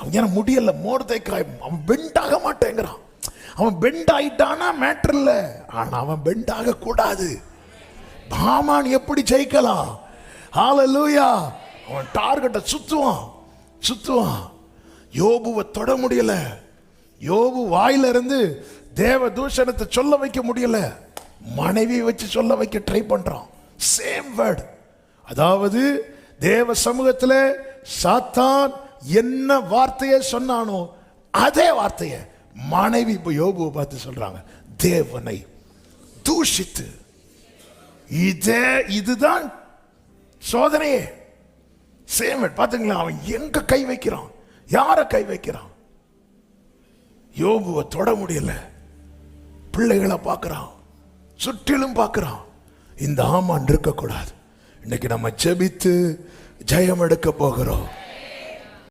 அவன் ஏன்னா முடியல, மோர்தேக்காய் அவன் பெண்ட் ஆக மாட்டேங்கிறான். அவன் பெண்ட் ஆயிட்டானா மேட்டர் இல்லை, ஆனா அவன் பெண்ட் ஆக கூடாது. ஹாமான் எப்படி ஜெயிக்கலாம்? ஹல்லேலூயா. அவன் டார்கெட்டை சுத்துவான். யோபுவை தொட முடியல. யோபு வாயில இருந்து தேவ தூஷணத்தை சொல்ல வைக்க முடியல. மனைவி வச்சு சொல்ல வைக்க ட்ரை பண்றான். Same word. அதாவது தேவ சமூகத்தில் சாத்தான் என்ன வார்த்தையை சொன்னானோ அதே வார்த்தையை மனைவி இப்ப யோபுவை பார்த்து சொல்றாங்க. தேவனை தூஷித்து. இதுதான் சோதனையே. சேம் பாத்தீங்களா? அவன் எங்க கை வைக்கிறான், யார கை வைக்கிறான்? யோபுவை தொட முடியல. பிள்ளைகளை பார்க்கிறான், சுற்றிலும் பார்க்கிறான். இந்த ஆமான் இருக்கக்கூடாது. இன்னைக்கு நம்ம ஜெபித்து ஜெயம் எடுக்க போகிறோம்.